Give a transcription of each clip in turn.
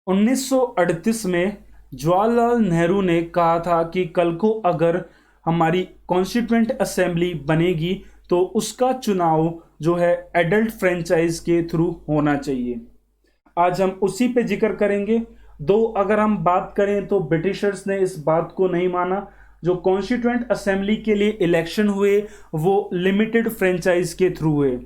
1938 में जवाहरलाल नेहरू ने कहा था कि कल को अगर हमारी कॉन्स्टिट्यूएंट असेंबली बनेगी तो उसका चुनाव जो है एडल्ट फ्रेंचाइज के थ्रू होना चाहिए। आज हम उसी पे जिक्र करेंगे। दो अगर हम बात करें तो ब्रिटिशर्स ने इस बात को नहीं माना। जो कॉन्स्टिट्यूएंट असेंबली के लिए इलेक्शन हुए वो लिमिटेड फ्रेंचाइज के थ्रू हुए।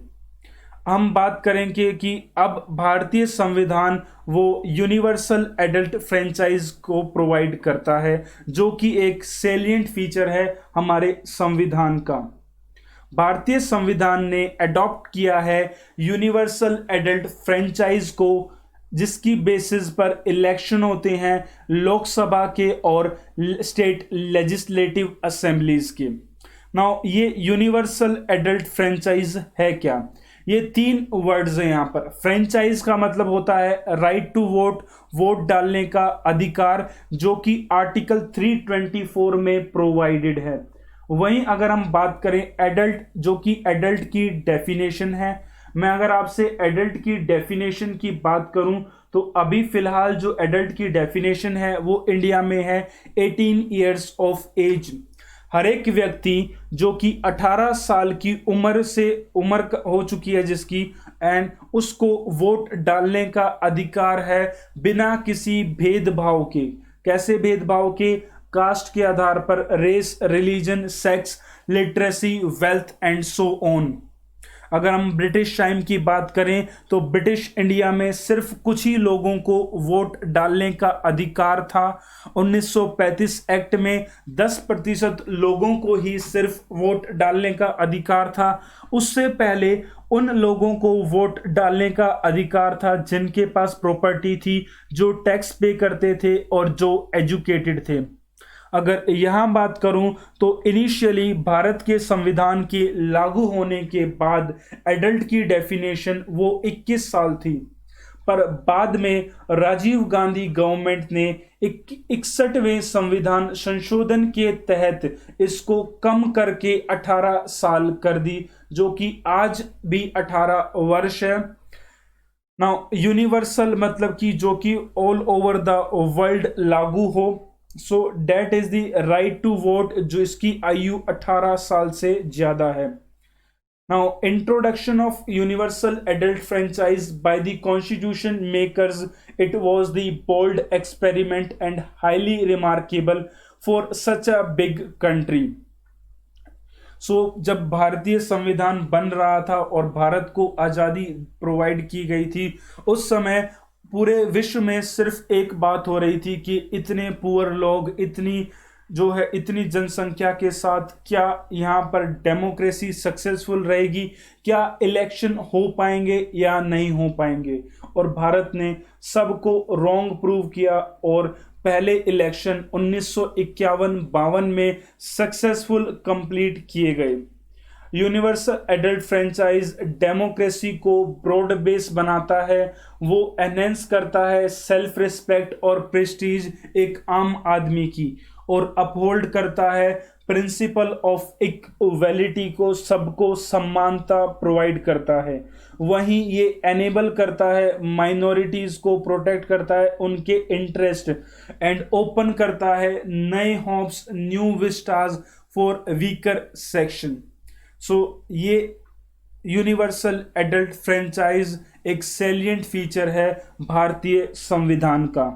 हम बात करेंगे कि अब भारतीय संविधान वो यूनिवर्सल एडल्ट फ्रेंचाइज को प्रोवाइड करता है, जो कि एक सेलिएंट फीचर है हमारे संविधान का। भारतीय संविधान ने अडॉप्ट किया है यूनिवर्सल एडल्ट फ्रेंचाइज को, जिसकी बेसिस पर इलेक्शन होते हैं लोकसभा के और स्टेट लेजिस्लेटिव असेंबलीज के। नाउ ये यूनिवर्सल एडल्ट फ्रेंचाइज है क्या? ये तीन वर्ड्स हैं यहाँ पर। फ्रेंचाइज का मतलब होता है राइट टू वोट, वोट डालने का अधिकार, जो कि आर्टिकल 324 में प्रोवाइडेड है। वहीं अगर हम बात करें एडल्ट, जो कि एडल्ट की डेफिनेशन है, मैं अगर आपसे एडल्ट की डेफिनेशन की बात करूं तो अभी फिलहाल जो एडल्ट की डेफिनेशन है वो इंडिया में है 18 ईयर्स ऑफ एज। हर एक व्यक्ति जो कि 18 साल की उम्र हो चुकी है जिसकी, एंड उसको वोट डालने का अधिकार है बिना किसी भेदभाव के। कैसे भेदभाव के? कास्ट के आधार पर, race, religion, sex, literacy, wealth and so on. अगर हम ब्रिटिश टाइम की बात करें तो ब्रिटिश इंडिया में सिर्फ कुछ ही लोगों को वोट डालने का अधिकार था। 1935 एक्ट में 10% लोगों को ही सिर्फ वोट डालने का अधिकार था। उससे पहले उन लोगों को वोट डालने का अधिकार था जिनके पास प्रॉपर्टी थी, जो टैक्स पे करते थे और जो एजुकेटेड थे। अगर यहां बात करूं तो इनिशियली भारत के संविधान के लागू होने के बाद एडल्ट की डेफिनेशन वो 21 साल थी, पर बाद में राजीव गांधी गवर्नमेंट ने 61वें संविधान संशोधन के तहत इसको कम करके 18 साल कर दी, जो कि आज भी 18 वर्ष है। नाउ यूनिवर्सल मतलब कि जो कि ऑल ओवर द वर्ल्ड लागू हो। So that is the right to vote, जो इसकी आयु 18 साल से ज्यादा है। Now introduction of universal adult franchise by the constitution makers, it was the bold experiment and highly remarkable for such a big country. जब भारतीय संविधान बन रहा था और भारत को आज़ादी प्रोवाइड की गई थी, उस समय पूरे विश्व में सिर्फ एक बात हो रही थी कि इतने पुअर लोग, इतनी जनसंख्या के साथ क्या यहाँ पर डेमोक्रेसी सक्सेसफुल रहेगी, क्या इलेक्शन हो पाएंगे या नहीं हो पाएंगे। और भारत ने सबको रॉन्ग प्रूव किया और पहले इलेक्शन 1951-52 में सक्सेसफुल कंप्लीट किए गए। यूनिवर्सल एडल्ट फ्रेंचाइज डेमोक्रेसी को ब्रॉड बेस बनाता है, वो एनहेंस करता है सेल्फ रिस्पेक्ट और प्रेस्टीज एक आम आदमी की, और अपहोल्ड करता है प्रिंसिपल ऑफ इक्वलिटी को, सबको समानता प्रोवाइड करता है। वहीं ये एनेबल करता है माइनॉरिटीज को, प्रोटेक्ट करता है उनके इंटरेस्ट, एंड ओपन करता है नए hopes, new vistas for weaker section. ये यूनिवर्सल एडल्ट फ्रेंचाइज एक सैलिएंट फीचर है भारतीय संविधान का।